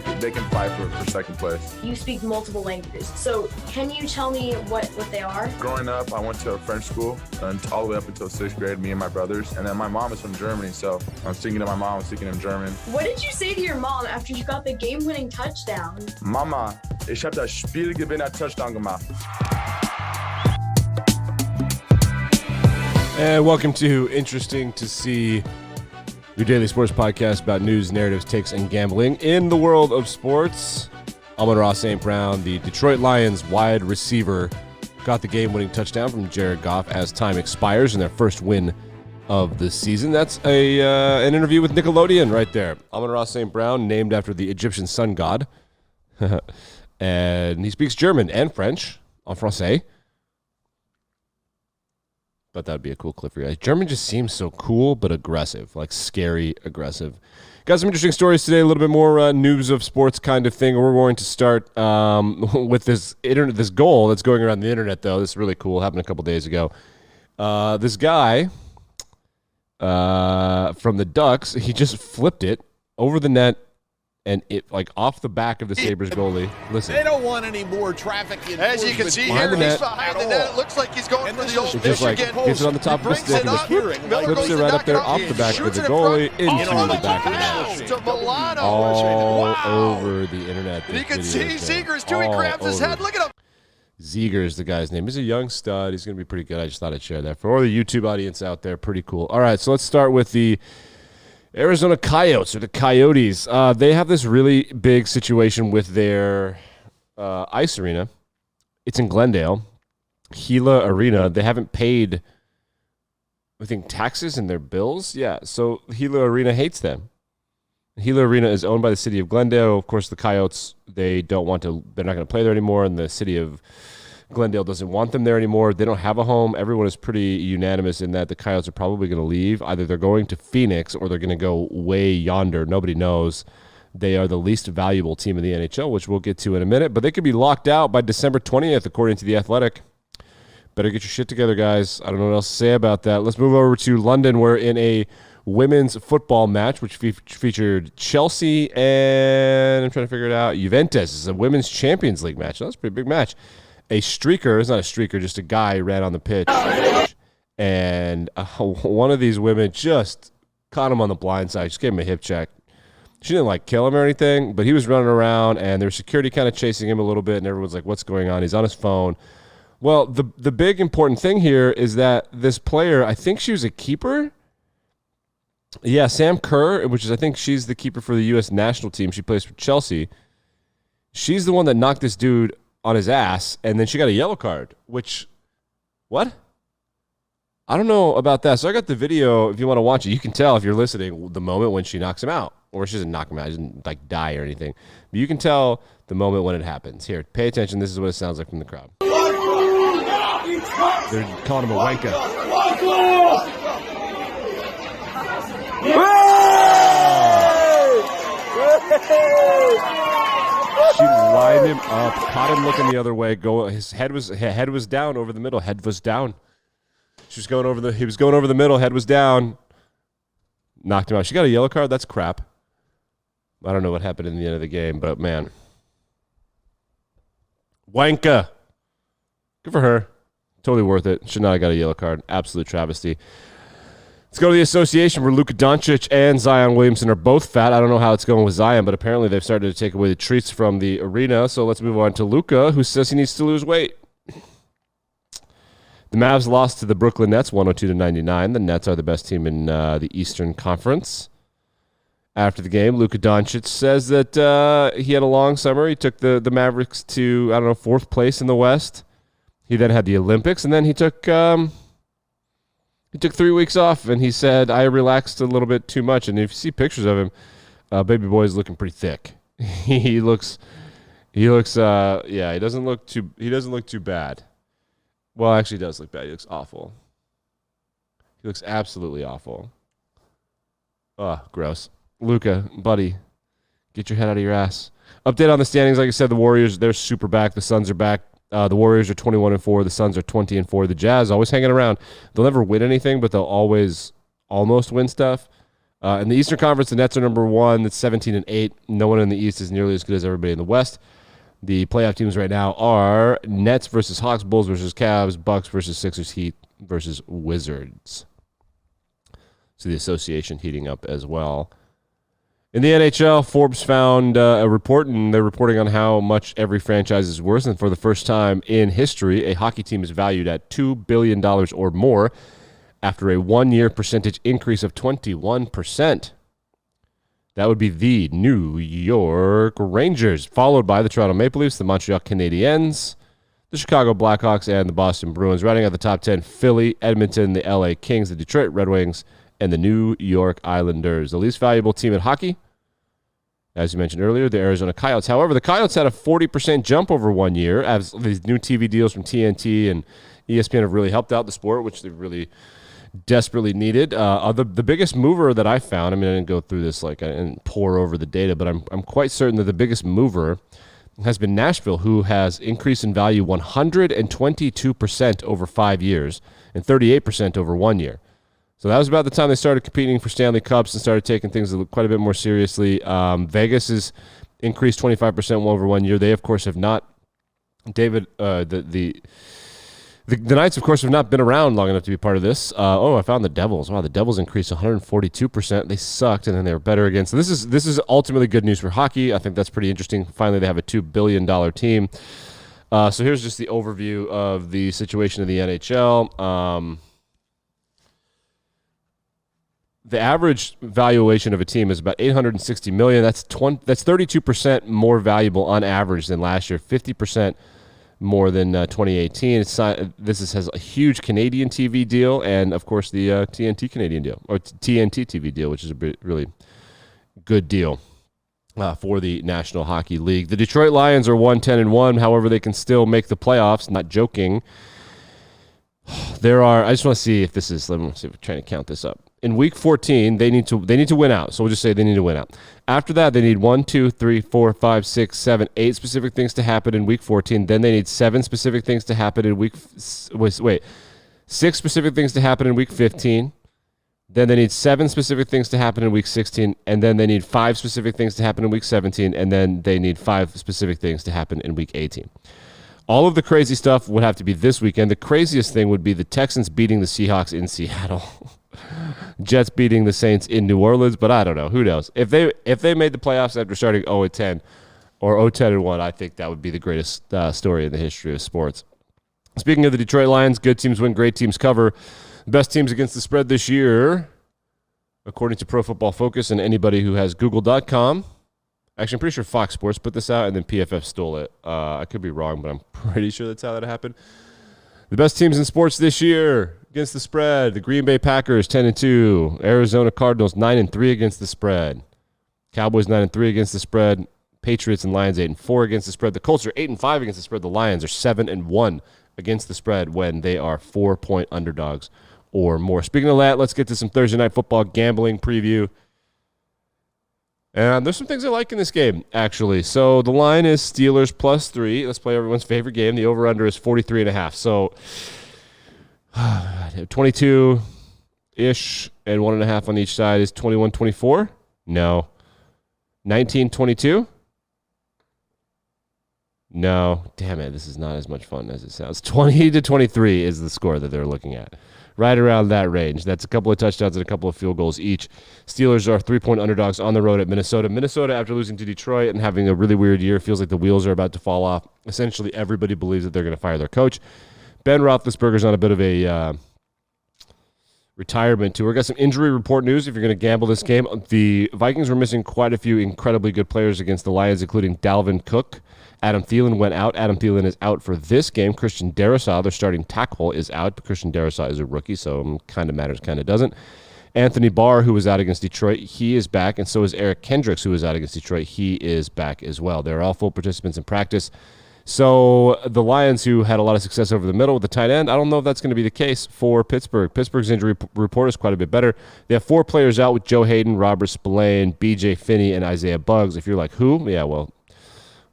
they can fight for second place. You speak multiple languages, so can you tell me what they are? Growing up, I went to a French school and all the way up until 6th grade, me and my brothers. And then my mom is from Germany, so I'm speaking to my mom, I'm speaking in German. What did you say to your mom after you got the game-winning touchdown? Mama, ich habe das Spielgewinner-Touchdown gemacht. And welcome to Interesting to See, your daily sports podcast about news, narratives, takes, and gambling in the world of sports. Amon-Ra St. Brown, the Detroit Lions wide receiver, got the game-winning touchdown from Jared Goff as time expires in their first win of the season. That's an interview with Nickelodeon right there. Amon-Ra St. Brown, named after the Egyptian sun god. And he speaks German and French, en français. Thought that would be a cool clip for you guys. German just seems so cool, but aggressive, like scary aggressive. Got some interesting stories today, a little bit more news of sports kind of thing. We're going to start with this goal that's going around the internet, though. This is really cool. Happened a couple days ago. This guy from the Ducks, he just flipped it over the net and it like off the back of the Sabres goalie. Listen. They don't want any more traffic. As you can see here, he's behind the net. It looks like he's going for the old fish just like again. Gets it on the top of the stick and just flips it right up there off the back of the goalie into the back of the net. All over the internet. You can see Zegers too. He grabs his head. Look at him. Zegers, the guy's name. He's a young stud. He's going to be pretty good. I just thought I'd share that. For all the YouTube audience out there, pretty cool. All right, so let's start with the Arizona Coyotes, or the Coyotes. They have this really big situation with their ice arena. It's in Glendale, Gila Arena. They haven't paid, I think, taxes in their bills. Yeah, so Gila Arena hates them. Gila Arena is owned by the city of Glendale. Of course, the Coyotes, they're not going to play there anymore, and the city of Glendale doesn't want them there anymore. They don't have a home. Everyone is pretty unanimous in that the Coyotes are probably going to leave. Either they're going to Phoenix or they're going to go way yonder. Nobody knows. They are the least valuable team in the NHL, which we'll get to in a minute. But they could be locked out by December 20th, according to The Athletic. Better get your shit together, guys. I don't know what else to say about that. Let's move over to London, where in a women's football match, which featured Chelsea and, I'm trying to figure it out, Juventus. It's a women's Champions League match. That's a pretty big match. A streaker, it's not a streaker, just a guy ran on the pitch, and one of these women just caught him on the blind side, just gave him a hip check. She didn't like kill him or anything, but he was running around, and there was security kind of chasing him a little bit, and everyone's like, what's going on? He's on his phone. Well, the big important thing here is that this player, I think she was a keeper. Yeah, Sam Kerr, which is, I think she's the keeper for the U.S. national team. She plays for Chelsea. She's the one that knocked this dude on his ass, and then she got a yellow card, which, what? I don't know about that. So I got the video. If you want to watch it, you can tell if you're listening the moment when she knocks him out. Or she doesn't knock him out. She doesn't like die or anything. But you can tell the moment when it happens. Here, pay attention. This is what it sounds like from the crowd. They're calling him a wanker. She lined him up, caught him looking the other way. His head was down over the middle. Head was down. He was going over the middle. Head was down. Knocked him out. She got a yellow card. That's crap. I don't know what happened in the end of the game, but man, Wanka. Good for her. Totally worth it. Should not have got a yellow card. Absolute travesty. Let's go to the association where Luka Doncic and Zion Williamson are both fat. I don't know how it's going with Zion, but apparently they've started to take away the treats from the arena. So let's move on to Luka, who says he needs to lose weight. The Mavs lost to the Brooklyn Nets 102-99. The Nets are the best team in the Eastern Conference. After the game, Luka Doncic says that he had a long summer. He took the Mavericks to, 4th place in the West. He then had the Olympics, and then he took 3 weeks off, and he said, I relaxed a little bit too much. And if you see pictures of him, baby boy is looking pretty thick. He doesn't look too bad. Well, actually, he does look bad. He looks awful. He looks absolutely awful. Ugh, gross. Luka, buddy, get your head out of your ass. Update on the standings. Like I said, the Warriors, they're super back. The Suns are back. The Warriors are 21-4. The Suns are 20-4. The Jazz always hanging around. They'll never win anything, but they'll always almost win stuff. In the Eastern Conference, the Nets are number 1. That's 17-8. No one in the East is nearly as good as everybody in the West. The playoff teams right now are Nets versus Hawks, Bulls versus Cavs, Bucks versus Sixers, Heat versus Wizards. So the association heating up as well. In the NHL, Forbes found a report, and they're reporting on how much every franchise is worth. And for the first time in history, a hockey team is valued at $2 billion or more after a one-year percentage increase of 21%. That would be the New York Rangers, followed by the Toronto Maple Leafs, the Montreal Canadiens, the Chicago Blackhawks, and the Boston Bruins. Rounding out the top 10, Philly, Edmonton, the LA Kings, the Detroit Red Wings, and the New York Islanders. The least valuable team in hockey, as you mentioned earlier, the Arizona Coyotes. However, the Coyotes had a 40% jump over 1 year as these new TV deals from TNT and ESPN have really helped out the sport, which they really desperately needed. The biggest mover that I found, I didn't go through this, I didn't pour over the data, but I'm quite certain that the biggest mover has been Nashville, who has increased in value 122% over 5 years and 38% over 1 year. So that was about the time they started competing for Stanley Cups and started taking things quite a bit more seriously. Vegas has increased 25% over 1 year. They, of course, have not. The Knights, of course, have not been around long enough to be part of this. I found the Devils. Wow, the Devils increased 142%. They sucked, and then they were better again. So this is ultimately good news for hockey. I think that's pretty interesting. Finally, they have a $2 billion team. So here's just the overview of the situation of the NHL. The average valuation of a team is about $860 million. That's 32% more valuable on average than last year. 50% more than 2018. This has a huge Canadian TV deal, and of course the TNT Canadian deal, or TNT TV deal, which is a really good deal for the National Hockey League. The Detroit Lions are 1-10-1. However, they can still make the playoffs. Not joking. I just want to see if this is. Let me see if we're trying to count this up. In week 14, they need to win out. So we'll just say they need to win out. After that, they need 1, 2, 3, 4, 5, 6, 7, 8 specific things to happen in week 14. Then they need 7 specific things to happen in week 6 specific things to happen in week 15. Then they need 7 specific things to happen in week 16, and then they need 5 specific things to happen in week 17, and then they need 5 specific things to happen in week 18. All of the crazy stuff would have to be this weekend. The craziest thing would be the Texans beating the Seahawks in Seattle. Jets beating the Saints in New Orleans, but I don't know. Who knows? If they made the playoffs after starting 0-10 or 0-10-1, I think that would be the greatest story in the history of sports. Speaking of the Detroit Lions, good teams win, great teams cover. Best teams against the spread this year, according to Pro Football Focus and anybody who has Google.com. Actually, I'm pretty sure Fox Sports put this out, and then PFF stole it. I could be wrong, but I'm pretty sure that's how that happened. The best teams in sports this year against the spread: the Green Bay Packers 10-2, Arizona Cardinals 9-3 against the spread, Cowboys 9-3 against the spread, Patriots and Lions 8-4 against the spread. The Colts are 8-5 against the spread. The Lions are 7-1 against the spread when they are 4-point underdogs or more. Speaking of that, let's get to some Thursday Night Football gambling preview. And there's some things I like in this game, actually. So the line is Steelers +3. Let's play everyone's favorite game. The over-under is 43.5. So 22-ish and 1.5 on each side is 21-24? No. 19-22? No. Damn it, this is not as much fun as it sounds. 20-23 is the score that they're looking at. Right around that range. That's a couple of touchdowns and a couple of field goals each. Steelers are 3-point underdogs on the road at Minnesota. Minnesota, after losing to Detroit and having a really weird year, feels like the wheels are about to fall off. Essentially, everybody believes that they're going to fire their coach. Ben Roethlisberger's on a bit of a retirement tour. Got some injury report news if you're going to gamble this game. The Vikings were missing quite a few incredibly good players against the Lions, including Dalvin Cook. Adam Thielen went out. Adam Thielen is out for this game. Christian Darrisaw, their starting tackle, is out. But Christian Darrisaw is a rookie, so kind of matters, kind of doesn't. Anthony Barr, who was out against Detroit, he is back. And so is Eric Kendricks, who was out against Detroit. He is back as well. They're all full participants in practice. So the Lions, who had a lot of success over the middle with the tight end, I don't know if that's going to be the case for Pittsburgh. Pittsburgh's injury report is quite a bit better. They have 4 players out with Joe Hayden, Robert Spillane, B.J. Finney, and Isaiah Buggs. If you're like, who? Yeah, well,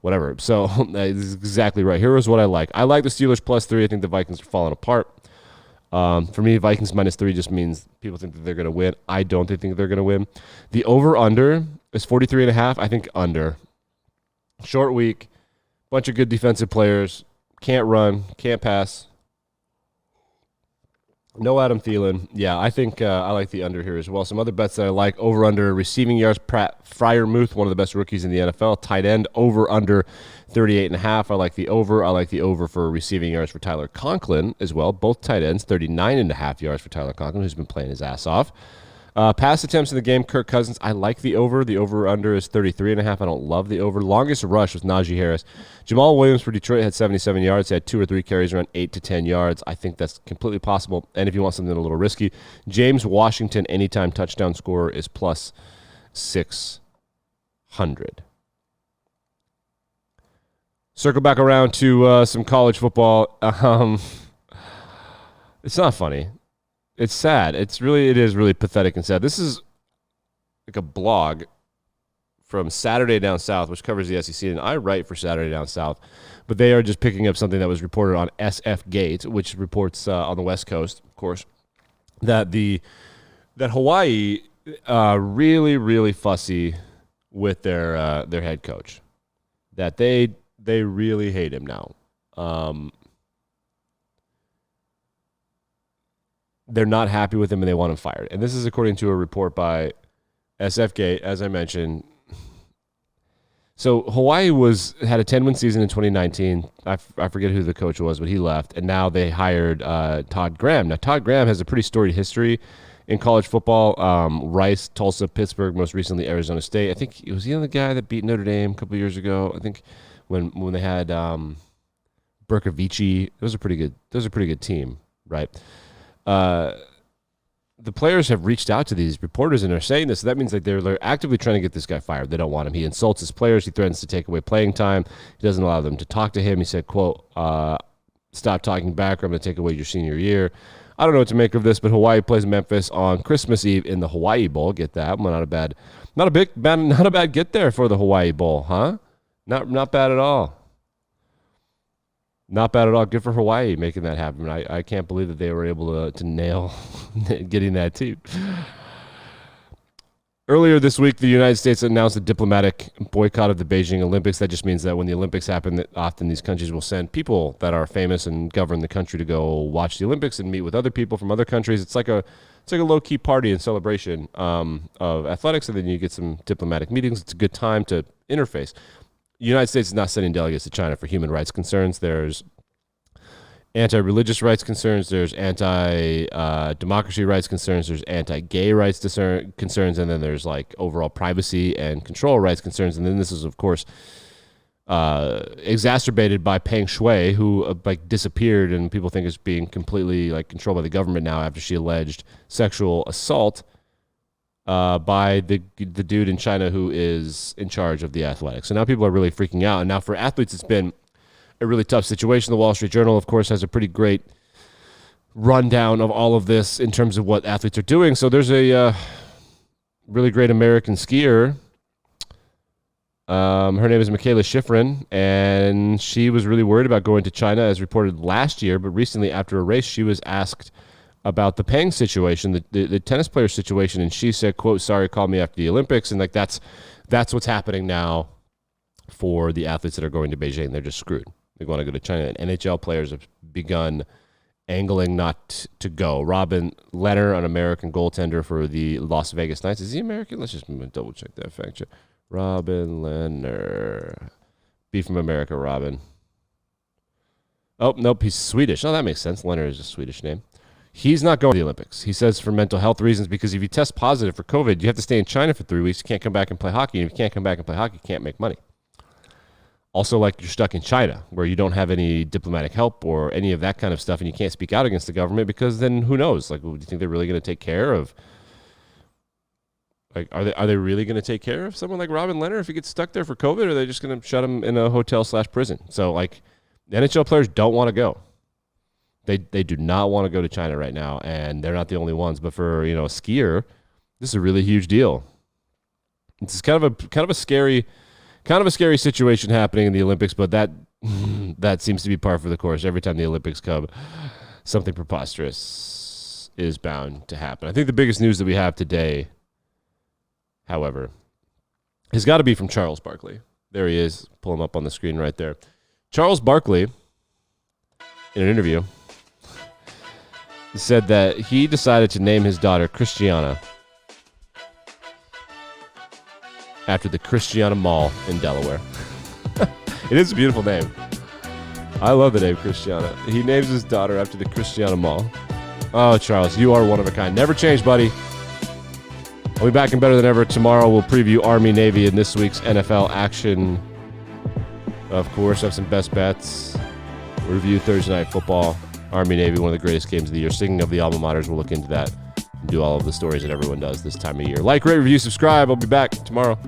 whatever. So this is exactly right. Here is what I like. I like the Steelers +3. I think the Vikings are falling apart. For me, Vikings -3 just means people think that they're going to win. I don't think they're going to win. The over-under is 43.5. I think under. Short week, bunch of good defensive players. Can't run, can't pass. No Adam Thielen. Yeah, I think I like the under here as well. Some other bets that I like: over/under receiving yards. Pratt Fryermuth, one of the best rookies in the NFL. Tight end, over/under 38.5. I like the over. I like the over for receiving yards for Tyler Conklin as well. Both tight ends, 39.5 yards for Tyler Conklin, who's been playing his ass off. Pass attempts in the game, Kirk Cousins. I like the over. The over/under is 33.5. I don't love the over. Longest rush was Najee Harris. Jamal Williams for Detroit had 77 yards. He had 2 or 3 carries around 8 to 10 yards. I think that's completely possible. And if you want something a little risky, James Washington anytime touchdown scorer is plus 600. Circle back around to some college football. It's not funny. It's sad. It is really pathetic and sad. This is like a blog from Saturday Down South, which covers the SEC, and I write for Saturday Down South, but they are just picking up something that was reported on SF Gate, which reports on the West Coast, of course, that Hawaii really, really fussy with their head coach, that they really hate him now. They're not happy with him and they want him fired. And this is according to a report by SF Gate, as I mentioned. So Hawaii had a 10-win season in 2019. I forget who the coach was, but he left. And now they hired Todd Graham. Now, Todd Graham has a pretty storied history in college football. Rice, Tulsa, Pittsburgh, most recently Arizona State. I think he was the guy that beat Notre Dame a couple of years ago. I think when they had Berkovici. Those are pretty good team, right? The players have reached out to these reporters and are saying this. So that means like they're actively trying to get this guy fired. They don't want him. He insults his players. He threatens to take away playing time. He doesn't allow them to talk to him. He said, quote, stop talking back or I'm going to take away your senior year. I don't know what to make of this, but Hawaii plays Memphis on Christmas Eve in the Hawaii Bowl. Get that? Well, not a bad get there for the Hawaii Bowl, huh? Not bad at all. Not bad at all. Good for Hawaii making that happen. I can't believe that they were able to nail getting that too. Earlier this week, the United States announced a diplomatic boycott of the Beijing Olympics. That just means that when the Olympics happen, that often these countries will send people that are famous and govern the country to go watch the Olympics and meet with other people from other countries. It's like a low-key party and celebration of athletics, and then you get some diplomatic meetings. It's a good time to interface. The United States is not sending delegates to China for human rights concerns. There's anti-religious rights concerns. There's anti-democracy rights concerns. There's anti-gay rights concerns. And then there's like overall privacy and control rights concerns. And then this is, of course, exacerbated by Peng Shui, who disappeared and people think is being completely controlled by the government now after she alleged sexual assault by the dude in China who is in charge of the athletics. So now people are really freaking out. And now for athletes, it's been a really tough situation. The Wall Street Journal, of course, has a pretty great rundown of all of this in terms of what athletes are doing. So there's a really great American skier. Her name is Michaela Schifrin, and she was really worried about going to China, as reported last year. But recently, after a race, she was asked about the Peng situation, the tennis player situation, and she said, quote, sorry, call me after the Olympics. And that's what's happening now for the athletes that are going to Beijing. They're just screwed. They want to go to China. And NHL players have begun angling not to go. Robin Lehner, an American goaltender for the Las Vegas Knights. Is he American? Let's just double check that fact check. Robin Lehner. Be from America, Robin. Oh, nope, he's Swedish. Oh, that makes sense. Lehner is a Swedish name. He's not going to the Olympics. He says for mental health reasons, because if you test positive for COVID, you have to stay in China for 3 weeks. You can't come back and play hockey. And if you can't come back and play hockey, you can't make money. Also, you're stuck in China where you don't have any diplomatic help or any of that kind of stuff, and you can't speak out against the government because then who knows? Do you think they're really going to take care of? Are they really going to take care of someone like Robin Lehner if he gets stuck there for COVID, or are they just going to shut him in a hotel/prison? So, the NHL players don't want to go. They do not want to go to China right now, and they're not the only ones. But for a skier, this is a really huge deal. It's kind of a scary situation happening in the Olympics, but that seems to be par for the course every time the Olympics come. something preposterous is bound to happen. I think the biggest news that we have today, however, has got to be from Charles Barkley. There he is. Pull him up on the screen right there. Charles Barkley, in an interview, said that he decided to name his daughter Christiana after the Christiana Mall in Delaware. It is a beautiful name. I love the name Christiana. He names his daughter after the Christiana Mall. Oh, Charles, you are one of a kind. Never change, buddy. I'll be back in Better Than Ever tomorrow. We'll preview Army, Navy in this week's NFL action. Of course, have some best bets. We'll review Thursday Night Football. Army, Navy, one of the greatest games of the year. Speaking of the alma maters, we'll look into that and do all of the stories that everyone does this time of year. Like, rate, review, subscribe. I'll be back tomorrow.